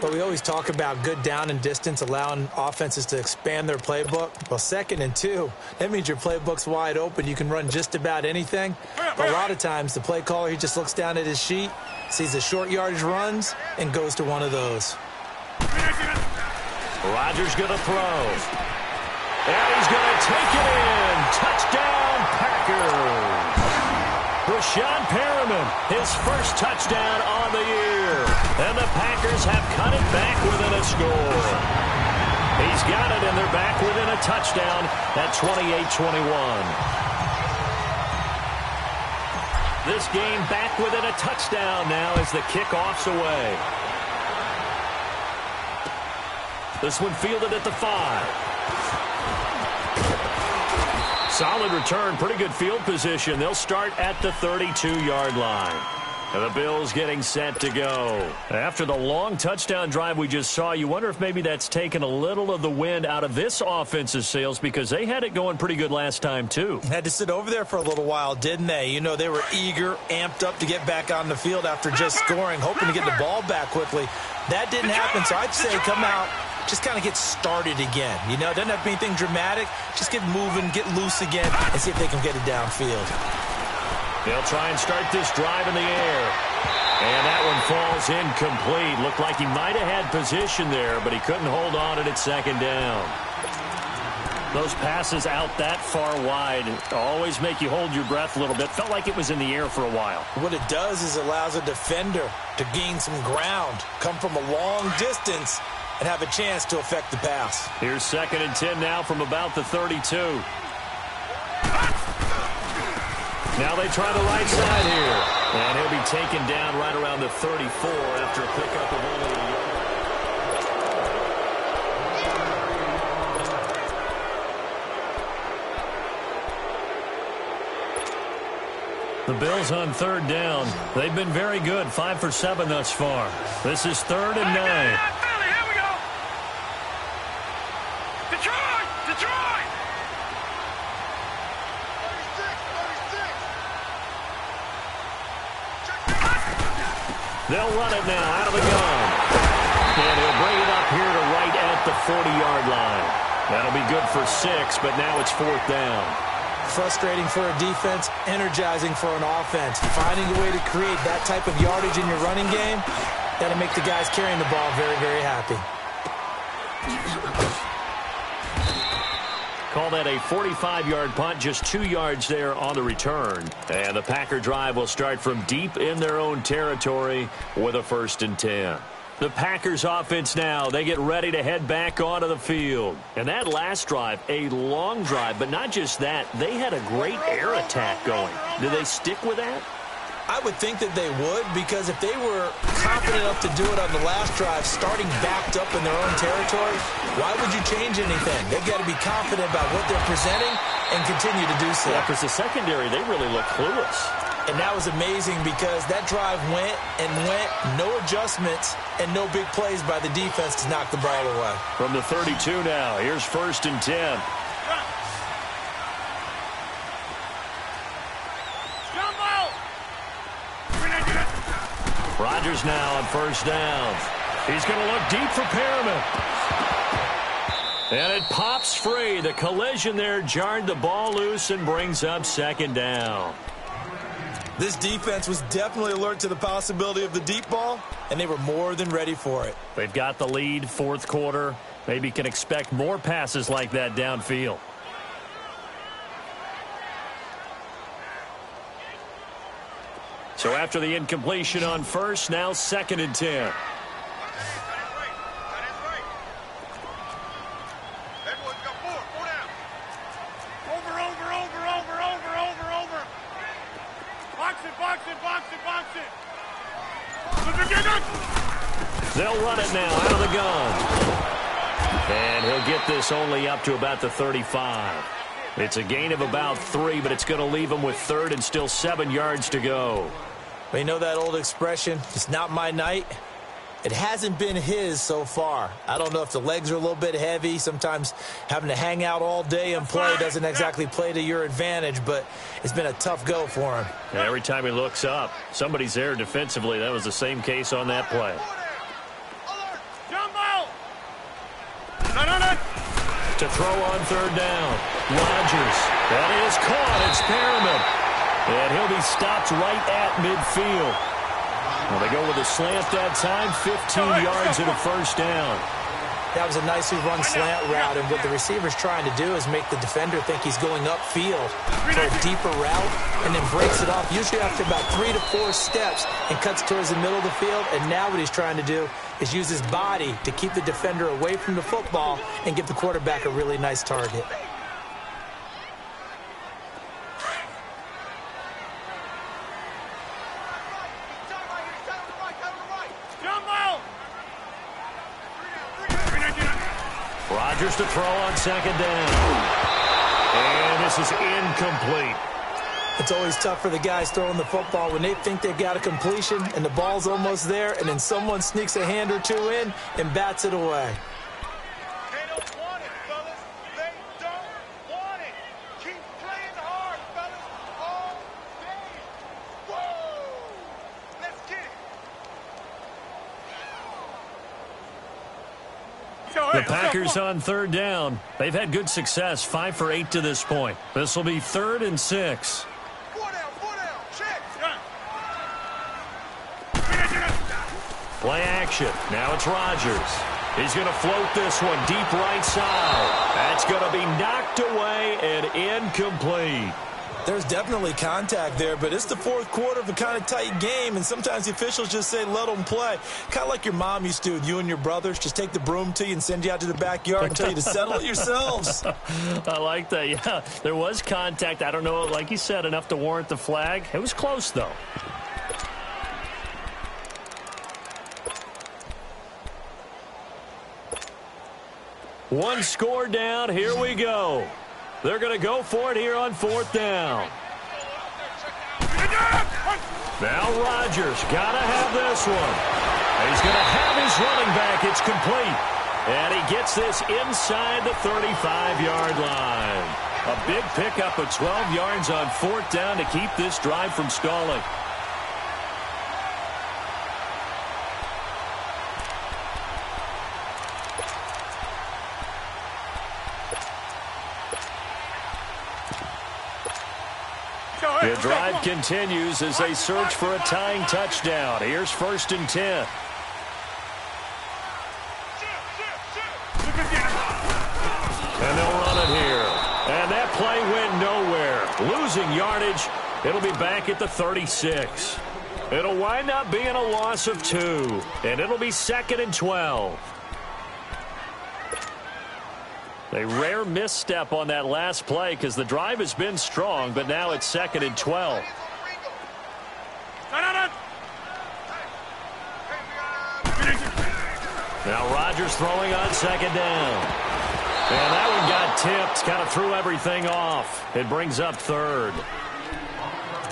But we always talk about good down and distance, allowing offenses to expand their playbook. Well, 2nd and 2, that means your playbook's wide open. You can run just about anything. But a lot of times, the play caller, he just looks down at his sheet, sees the short yardage runs, and goes to one of those. Rodgers going to throw. And he's going to take it in. Touchdown, Packers. Brashad Perriman, his first touchdown on the year. And the Packers have cut it back within a score. He's got it, and they're back within a touchdown at 28-21. This game back within a touchdown now as the kickoff's away. This one fielded at the 5. Solid return, pretty good field position. They'll start at the 32-yard line. And the Bills getting set to go. After the long touchdown drive we just saw, you wonder if maybe that's taken a little of the wind out of this offense's sails because they had it going pretty good last time, too. Had to sit over there for a little while, didn't they? You know, they were eager, amped up to get back on the field after just scoring, hoping to get the ball back quickly. That didn't happen, so I'd say come out, just kind of get started again. You know, it doesn't have to be anything dramatic. Just get moving, get loose again, and see if they can get it downfield. They'll try and start this drive in the air. And that one falls incomplete. Looked like he might have had position there, but he couldn't hold on at 2nd down. Those passes out that far wide always make you hold your breath a little bit. Felt like it was in the air for a while. What it does is allows a defender to gain some ground, come from a long distance, and have a chance to affect the pass. Here's 2nd and 10 now from about the 32. Now they try the right side here. And he'll be taken down right around the 34 after a pickup of only a yard. The Bills on 3rd down. They've been very good, 5 for 7 thus far. This is 3rd and 9. They'll run it now out of the gun. And he'll bring it up here to right at the 40-yard line. That'll be good for 6, but now it's 4th down. Frustrating for a defense, energizing for an offense. Finding a way to create that type of yardage in your running game, that'll make the guys carrying the ball very, very happy. Call that a 45-yard punt, just 2 yards there on the return. And the Packer drive will start from deep in their own territory with a 1st and 10. The Packers offense now, they get ready to head back onto the field. And that last drive, a long drive, but not just that, they had a great air attack going. Do they stick with that? I would think that they would, because if they were confident enough to do it on the last drive, starting backed up in their own territory, why would you change anything? They've got to be confident about what they're presenting and continue to do so. Yeah, because the secondary, they really look clueless. And that was amazing because that drive went and went, no adjustments, and no big plays by the defense to knock the ball away. From the 32 now, here's 1st and 10. Rodgers now on first down. He's going to look deep for Perriman. And it pops free. The collision there jarred the ball loose and brings up second down. This defense was definitely alert to the possibility of the deep ball, and they were more than ready for it. They've got the lead, fourth quarter. Maybe can expect more passes like that downfield. So after the incompletion on first, now second and 10. They'll run it now out of the gun. And he'll get this only up to about the 35. It's a gain of about 3, but it's going to leave him with third and still 7 yards to go. Well, you know that old expression, it's not my night? It hasn't been his so far. I don't know if the legs are a little bit heavy. Sometimes having to hang out all day and play doesn't exactly play to your advantage, but it's been a tough go for him. And every time he looks up, somebody's there defensively. That was the same case on that play. To throw on third down. Rodgers. That is caught. It's Perriman. And he'll be stopped right at midfield. Well, they go with a slant that time. 15 yards and a first down. That was a nicely run slant route, and what the receiver's trying to do is make the defender think he's going upfield for a deeper route and then breaks it off, usually after about 3 to 4 steps, and cuts towards the middle of the field. And now what he's trying to do is use his body to keep the defender away from the football and give the quarterback a really nice target. Rodgers to throw on second down. And this is incomplete. It's always tough for the guys throwing the football when they think they've got a completion and the ball's almost there, and then someone sneaks a hand or two in and bats it away. They don't want it, fellas. They don't want it. Keep playing hard, fellas, all day. Whoa! Let's get it. The Packers on third down. They've had good success, 5 for 8 to this point. This will be 3rd and 6. Play action. Now it's Rodgers. He's going to float this one deep right side. That's going to be knocked away and incomplete. There's definitely contact there, but it's the fourth quarter of a kind of tight game, and sometimes the officials just say, let them play. Kind of like your mom used to with you and your brothers. Just take the broom to you and send you out to the backyard and tell you to settle it yourselves. I like that. Yeah, there was contact. I don't know, like you said, enough to warrant the flag. It was close, though. One score down. Here we go. They're going to go for it here on 4th down. Now Rodgers got to have this one. He's going to have his running back. It's complete. And he gets this inside the 35-yard line. A big pickup of 12 yards on 4th down to keep this drive from stalling. The drive continues as they search for a tying touchdown. Here's 1st and 10. And they'll run it here. And that play went nowhere. Losing yardage. It'll be back at the 36. It'll wind up being a loss of 2. And it'll be 2nd and 12. A rare misstep on that last play because the drive has been strong, but now it's 2nd and 12. Now Rodgers throwing on 2nd down. And that one got tipped, kind of threw everything off. It brings up 3rd.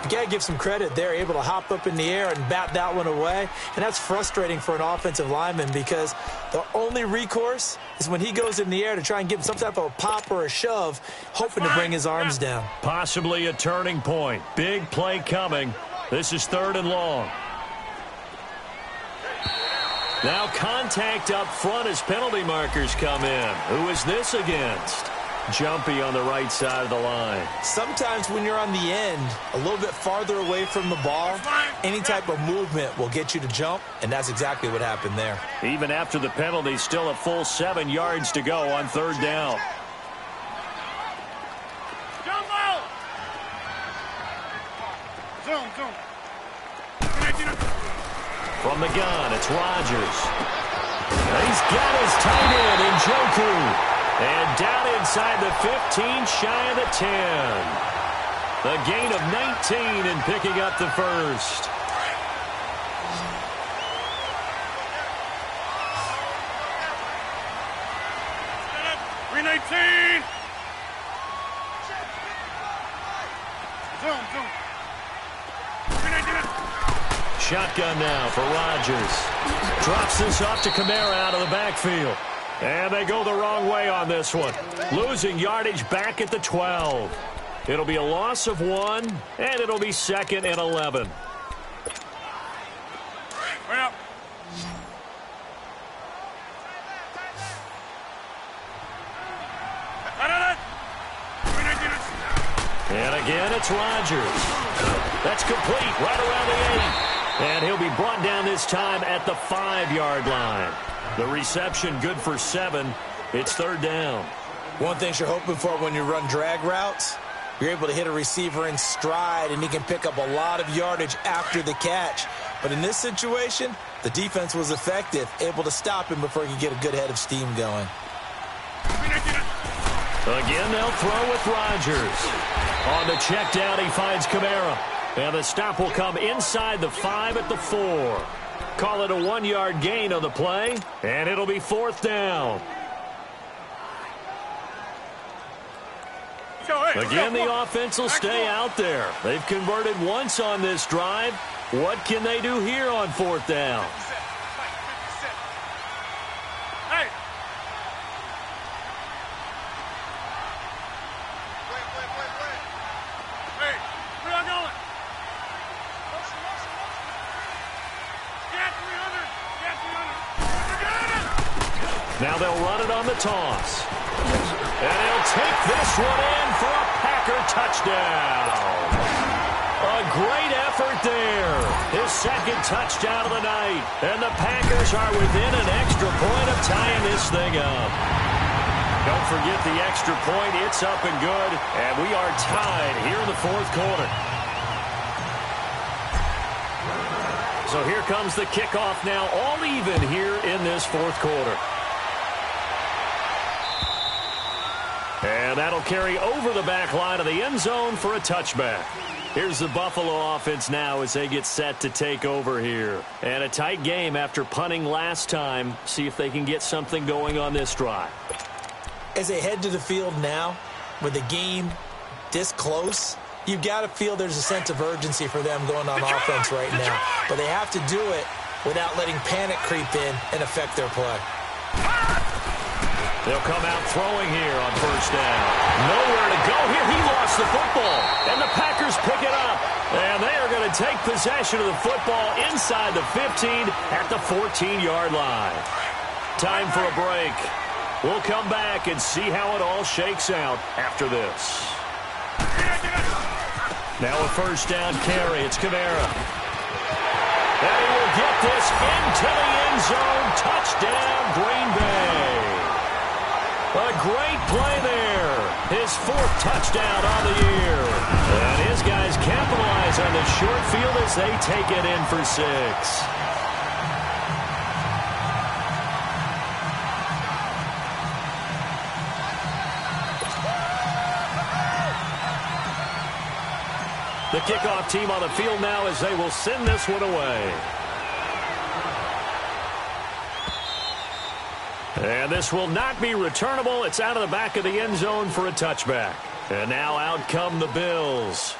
You got to give some credit. They're able to hop up in the air and bat that one away. And that's frustrating for an offensive lineman because the only recourse is when he goes in the air to try and give him some type of a pop or a shove, hoping to bring his arms down. Possibly a turning point. Big play coming. This is 3rd and long. Now contact up front as penalty markers come in. Who is this against? Jumpy on the right side of the line. Sometimes when you're on the end, a little bit farther away from the ball, any type of movement will get you to jump, and that's exactly what happened there. Even after the penalty, still a full 7 yards to go on 3rd down. From the gun, it's Rodgers. He's got his tight end in Njoku. And down inside the 15, shy of the 10. A gain of 19 and picking up the first. Shotgun now for Rodgers. Drops this off to Kamara out of the backfield. And they go the wrong way on this one. Losing yardage back at the 12. It'll be a loss of 1, and it'll be 2nd and 11. And again, it's Rodgers. That's complete right around the 8. And he'll be brought down this time at the 5-yard line. The reception good for 7. It's 3rd down. One thing you're hoping for when you run drag routes, you're able to hit a receiver in stride, and he can pick up a lot of yardage after the catch. But in this situation, the defense was effective, able to stop him before he could get a good head of steam going. Again, they'll throw with Rodgers. On the check down, he finds Kamara. And the stop will come inside the 5 at the 4. Call it a 1-yard gain on the play, and it'll be 4th down. Again, the offense will stay out there. They've converted once on this drive. What can they do here on 4th down? Now they'll run it on the toss. And he'll take this one in for a Packer touchdown. A great effort there. His 2nd touchdown of the night. And the Packers are within an extra point of tying this thing up. Don't forget the extra point. It's up and good. And we are tied here in the 4th quarter. So here comes the kickoff now, all even here in this 4th quarter. And that'll carry over the back line of the end zone for a touchback. Here's the Buffalo offense now as they get set to take over here. And a tight game after punting last time. See if they can get something going on this drive. As they head to the field now, with the game this close, you've got to feel there's a sense of urgency for them going on offense right now. But they have to do it without letting panic creep in and affect their play. They'll come out throwing here on 1st down. Nowhere to go here. He lost the football. And the Packers pick it up. And they are going to take possession of the football inside the 15 at the 14-yard line. Time for a break. We'll come back and see how it all shakes out after this. Now a 1st down carry. It's Kamara. And he will get this into the end zone. Touchdown, Green Bay. A great play there. His 4th touchdown on the year. And his guys capitalize on the short field as they take it in for 6. The kickoff team on the field now as they will send this one away. And this will not be returnable. It's out of the back of the end zone for a touchback. And now out come the Bills.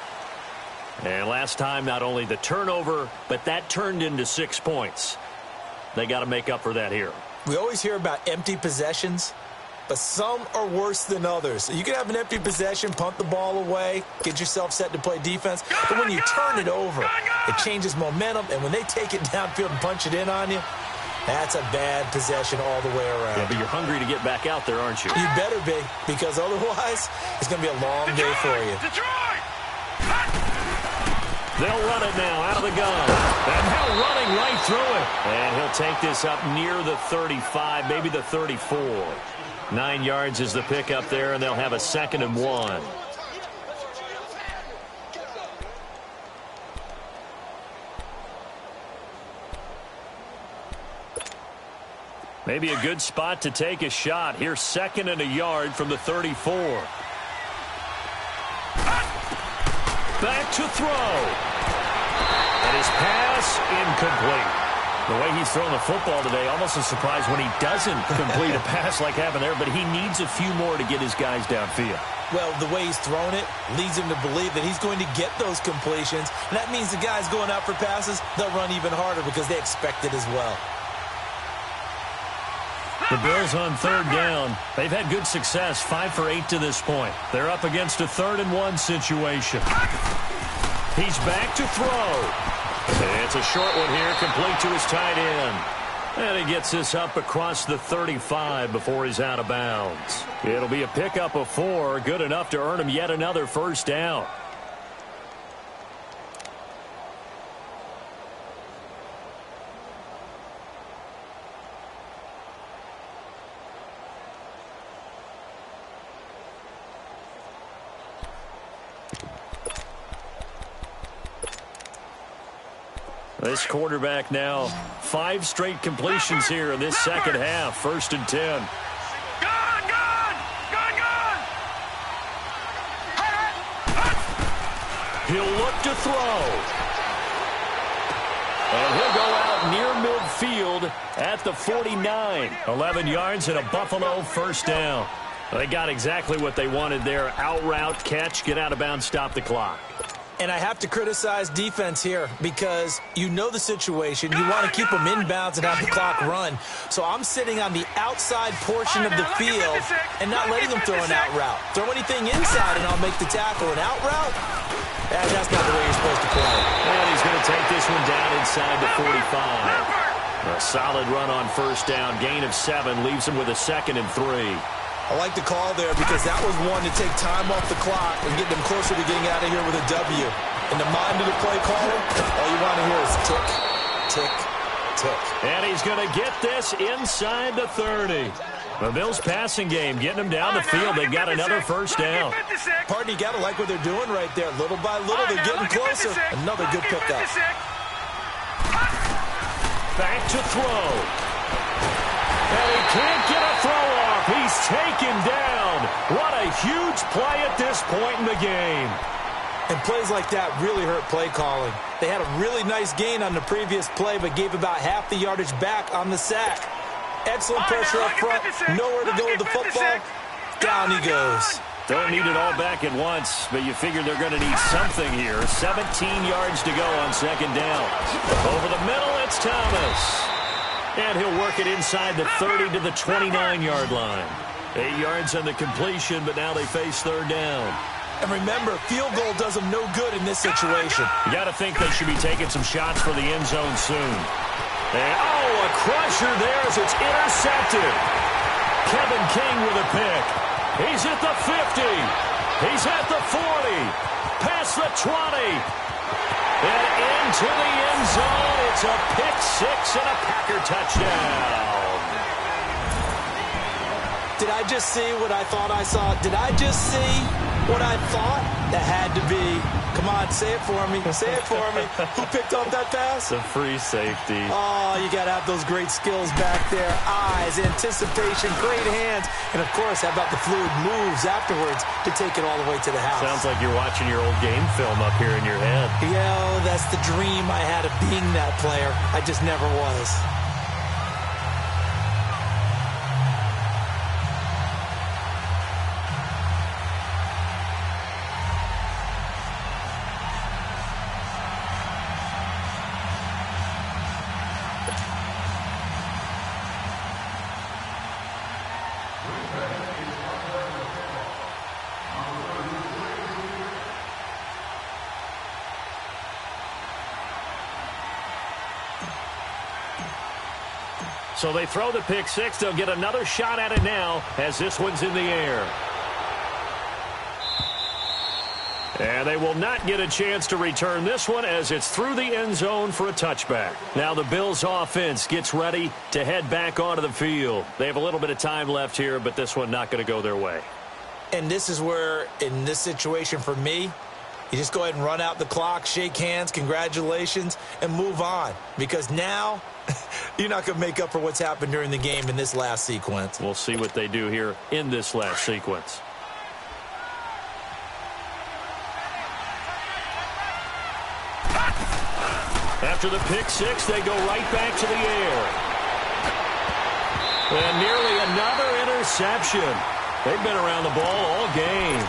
And last time, not only the turnover, but that turned into 6 points. They got to make up for that here. We always hear about empty possessions, but some are worse than others. You can have an empty possession, punt the ball away, get yourself set to play defense. But when you turn it over, it changes momentum. And when they take it downfield and punch it in on you, That's a bad possession all the way around. Yeah, but you're hungry to get back out there, aren't you? You better be, because otherwise it's going to be a long day for you. They'll run it now out of the gun. And now running right through it. And he'll take this up near the 35, maybe the 34. 9 yards is the pickup there, and they'll have a 2nd and 1. Maybe a good spot to take a shot. Here's 2nd and a yard from the 34. Back to throw. And his pass incomplete. The way he's throwing the football today, almost a surprise when he doesn't complete a pass like happened there, but he needs a few more to get his guys downfield. Well, the way he's thrown it leads him to believe that he's going to get those completions. And that means the guys going out for passes, they'll run even harder because they expect it as well. The Bills on 3rd down. They've had good success, 5 for 8 to this point. They're up against a 3rd and 1 situation. He's back to throw. It's a short one here, complete to his tight end. And he gets this up across the 35 before he's out of bounds. It'll be a pickup of 4, good enough to earn him yet another 1st down. This quarterback now, 5 straight completions here in this second half. 1st and 10. He'll look to throw. And he'll go out near midfield at the 49. 11 yards and a Buffalo 1st down. They got exactly what they wanted there. Out route, catch, get out of bounds, stop the clock. And I have to criticize defense here because you know the situation. You want to keep them inbounds and have the clock run. So I'm sitting on the outside portion of the field and not letting them throw an out route. Throw anything inside and I'll make the tackle. An out route? That's not the way you're supposed to play. And he's going to take this one down inside the 45. A solid run on 1st down. Gain of 7 leaves him with a 2nd and 3. I like the call there because that was one to take time off the clock and get them closer to getting out of here with a W. In the mind of the play caller, all you want to hear is tick, tick, tick. And he's going to get this inside the 30. The Bills passing game, getting them down the field. They've got another 1st down. Pardon, you got to like what they're doing right there. Little by little, they're getting closer. Another good pickup. Back to throw. And he can't get a throw off. He's taken down. What a huge play at this point in the game. And plays like that really hurt play calling. They had a really nice gain on the previous play, but gave about half the yardage back on the sack. Excellent pressure up front. Nowhere to go with the football. Down he goes. Don't need it all back at once, but you figure they're going to need something here. 17 yards to go on 2nd down. Over the middle, it's Thomas. And he'll work it inside the 30 to the 29-yard line. 8 yards on the completion, but now they face 3rd down. And remember, field goal does them no good in this situation. You got to think they should be taking some shots for the end zone soon. And, oh, a crusher there as it's intercepted. Kevin King with a pick. He's at the 50. He's at the 40. Past the 20. And into the end zone. It's a pick 6 and a Packer touchdown. Did I just see what I thought I saw? Did I just see what I thought? That had to be. Come on, say it for me. Say it for me. Who picked up that pass? The free safety. Oh, you got to have those great skills back there. Eyes, anticipation, great hands. And, of course, how about the fluid moves afterwards to take it all the way to the house? Sounds like you're watching your old game film up here in your head. Yeah, that's the dream I had of being that player. I just never was. So they throw the pick six. They'll get another shot at it now as this one's in the air. And they will not get a chance to return this one as it's through the end zone for a touchback. Now the Bills offense gets ready to head back onto the field. They have a little bit of time left here, but this one not going to go their way. And this is where, in this situation for me, you just go ahead and run out the clock, shake hands, congratulations, and move on. Because now you're not going to make up for what's happened during the game in this last sequence. We'll see what they do here in this last sequence. After the pick six, they go right back to the air. And nearly another interception. They've been around the ball all game.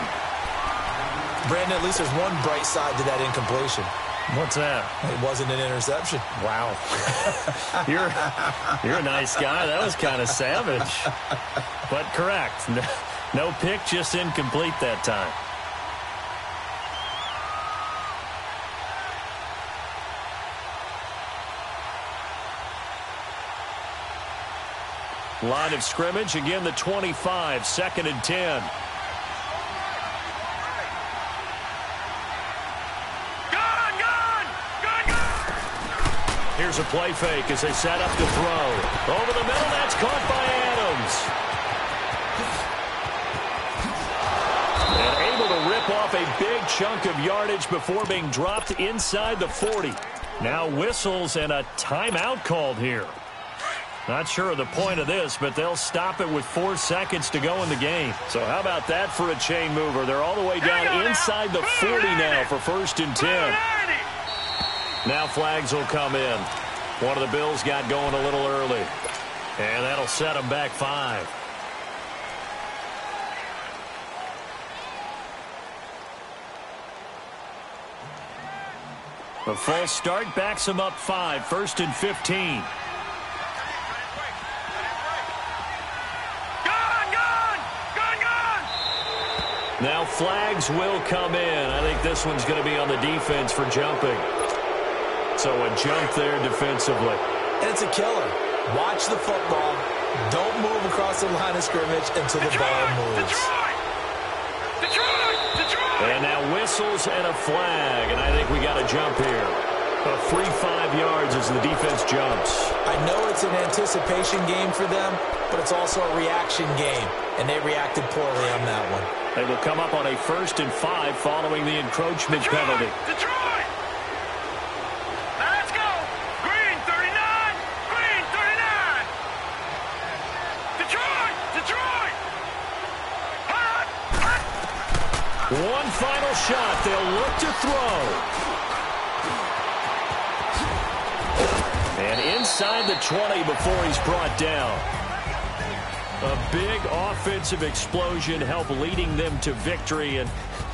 Brandon, at least there's one bright side to that incompletion. What's that? It wasn't an interception. Wow. You're a nice guy. That was kind of savage. But correct. No pick, just incomplete that time. Line of scrimmage, again the 25, 2nd and 10. Here's a play fake as they set up to throw. Over the middle, that's caught by Adams. And able to rip off a big chunk of yardage before being dropped inside the 40. Now whistles and a timeout called here. Not sure of the point of this, but they'll stop it with 4 seconds to go in the game. So how about that for a chain mover? They're all the way down inside the 40 now for 1st and 10. Now flags will come in. One of the Bills got going a little early. And that'll set them back 5. The false start backs them up 5, 1st and 15. Now flags will come in. I think this one's going to be on the defense for jumping. So a jump there defensively. And it's a killer. Watch the football. Don't move across the line of scrimmage until the ball moves. And now whistles and a flag. And I think we got a jump here. A free 5 yards as the defense jumps. I know it's an anticipation game for them, but it's also a reaction game. And they reacted poorly on that one. They will come up on a 1st and 5 following the encroachment penalty. Detroit! Let's go! Green 39! Green 39! Detroit! Detroit! Hot! Hot! One final shot. They'll look to throw. And inside the 20 before he's brought down. A big offensive explosion helped leading them to victory. And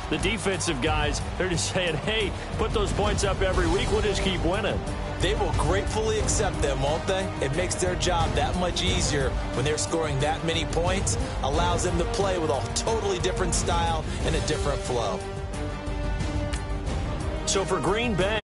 the defensive guys, they're just saying, hey, put those points up every week. We'll just keep winning. They will gratefully accept them, won't they? It makes their job that much easier when they're scoring that many points. Allows them to play with a totally different style and a different flow. So for Green Bay,